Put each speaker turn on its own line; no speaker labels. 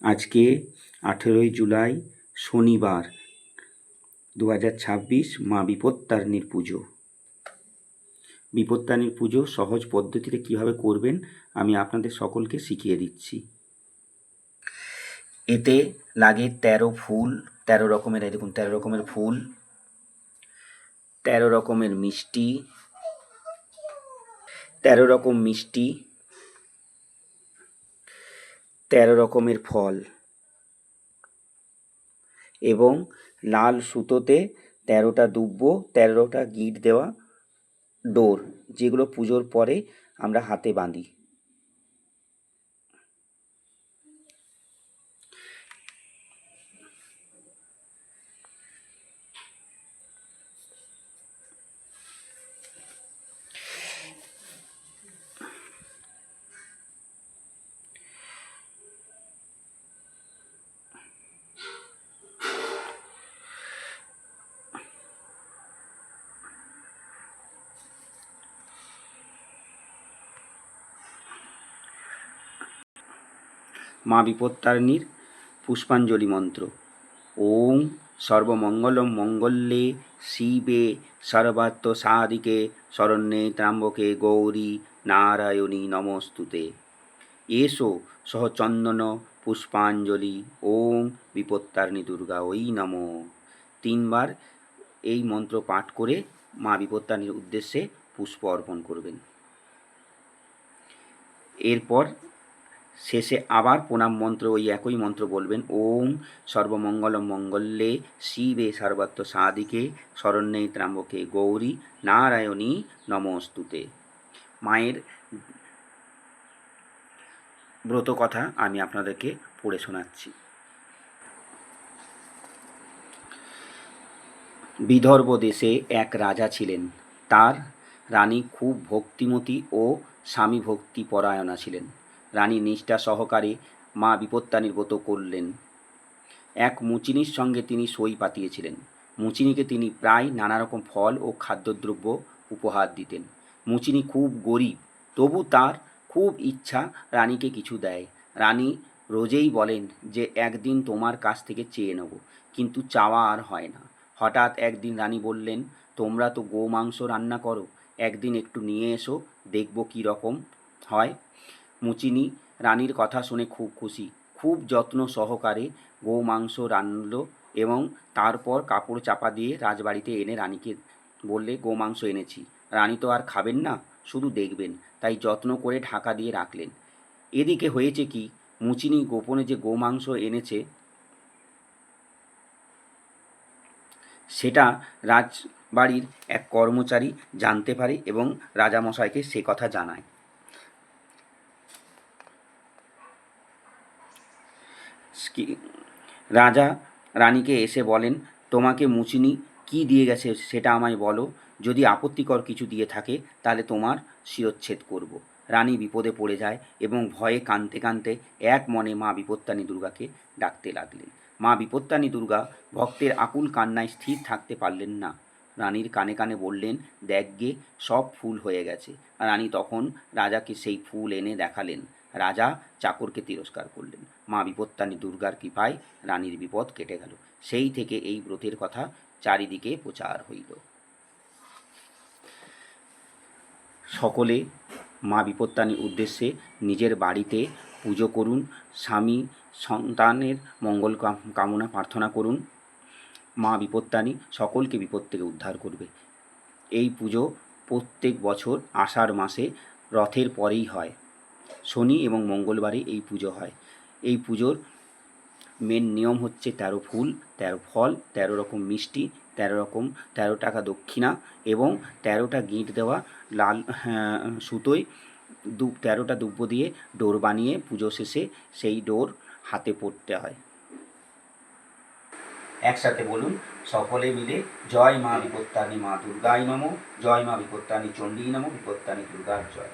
আজকে 18ই জুলাই শনিবার 2026 মা বিপত্তারিণীর পুজো। বিপত্তারিণীর পুজো সহজ পদ্ধতিতে কিভাবে করবেন আমি আপনাদের সকলকে শিখিয়ে দিচ্ছি। এতে লাগে 13 ফুল, 13 রকমের, এই দেখুন 13 রকমের ফুল, 13 রকমের মিষ্টি, 13 রকম মিষ্টি, 13 রকমের ফল এবং লাল সুতোতে 13টা দুব্ব, 13টা গিট দেওয়া ডোর, যেগুলো পুজোর পরে আমরা হাতে বাঁধি। মা বিপত্তারিণীর পুষ্পাঞ্জলি মন্ত্র। ওম সর্বমঙ্গলম মঙ্গলে শিবে সর্বার্থ সাধিকে শরণ্যে ত্র্যম্বকে গৌরী নারায়ণী নমস্তুতে। এসো সহ চন্দন পুষ্পাঞ্জলি ওম বিপত্তারিণী দুর্গা ওই নমো। 3 বার এই মন্ত্র পাঠ করে মা বিপত্তারিণীর উদ্দেশ্যে পুষ্প অর্পণ করবেন। এরপর শেষে আবার প্রণাম মন্ত্র, ওই একই মন্ত্র বলবেন। ওম সর্বমঙ্গলম মঙ্গলে শিবে সর্বার্থ সাধিকে শরণ্যে ত্র্যম্বকে গৌরী নারায়ণী নমস্তুতে। মায়ের ব্রত কথা আমি আপনাদেরকে পড়ে শোনাচ্ছি। বিদর্ভ দেশে এক রাজা ছিলেন। তার রানী খুব ভক্তিমতী ও স্বামী ভক্তি পরায়ণা ছিলেন। রানী নিষ্ঠা সহকারে মা বিপত্তারিণীর ব্রত করলেন। এক মুচিনির সঙ্গে তিনি সই পাতিয়েছিলেন। মুচিনিকে তিনি প্রায় নানা রকম ফল ও খাদ্যদ্রব্য উপহার দিতেন। মুচিনি খুব গরিব, তবু তার খুব ইচ্ছা রানীকে কিছু দেয়। রানী রোজেই বলেন যে একদিন তোমার কাছ থেকে চেয়ে নেব, কিন্তু চাওয়া আর হয় না। হঠাৎ একদিন রানী বললেন, তোমরা তো গোমাংস রান্না করো, একদিন একটু নিয়ে এসো, দেখব কী রকম হয়। মুচিনি রানীর কথা শুনে খুব খুশি, খুব যত্ন সহকারে গোমাংস রান্নল এবং তারপর কাপড় চাপা দিয়ে রাজবাড়িতে এনে রানীকে বললে, গোমাংস এনেছি। রানী তো আর খাবেন না, শুধু দেখবেন, তাই যত্ন করে ঢাকা দিয়ে রাখলেন। এদিকে হয়েছে কি, মুচিনি গোপনে যে গোমাংস এনেছে সেটা রাজবাড়ির এক কর্মচারী জানতে পারে এবং রাজামশাইকে সে কথা জানায়। রাজা রানীকে এসে বলেন, তোমাকে মুচিনি কি দিয়ে গেছে সেটা আমায় বলো, যদি আপত্তিকর কিছু দিয়ে থাকে তাহলে তোমার শিরচ্ছেদ করব। রানী বিপদে পড়ে যায় এবং ভয়ে কাঁদতে কাঁদতে এক মনে মা বিপত্তারিণী দুর্গাকে ডাকতে লাগলেন। মা বিপত্তারিণী দুর্গা ভক্তের আকুল কান্নায় স্থির থাকতে পারলেন না। রানীর কানে কানে বললেন, দেখ গে, সব ফুল হয়ে গেছে। রানী তখন রাজাকে সেই ফুল এনে দেখালেন। রাজা চাকরকে তিরস্কার করলেন। মা বিপত্তারিণী দুর্গার কৃপায় রানীর বিপদ কেটে গেল। সেই থেকে এই ব্রতের কথা চারিদিকে প্রচার হইল। সকলে মা বিপত্তারিণীর উদ্দেশ্যে নিজের বাড়িতে পুজো করুন, স্বামী সন্তানের মঙ্গল কামনা প্রার্থনা করুন। মা বিপত্তারিণী সকলকে বিপদ থেকে উদ্ধার করবে। এই পুজো প্রত্যেক বছর আষাঢ় মাসে রথের পরেই হয়। শনি এবং মঙ্গলবারে এই পুজো হয়। এই পুজোর মেন নিয়ম হচ্ছে 13 ফুল, 13 ফল, 13 রকম মিষ্টি, 13 টাকা দক্ষিণা এবং 13টা গিঁট দেওয়া লাল সুতোয় 13টা দুব্ব দিয়ে ডোর বানিয়ে পুজো শেষে সেই ডোর হাতে পরতে হয়। একসাথে বলুন সকলে মিলে, জয় মা বিপত্তারিণী মা দুর্গায় নমঃ, জয় মা বিপত্তারিণী চণ্ডী নমঃ, বিপত্তারিণী দুর্গার জয়।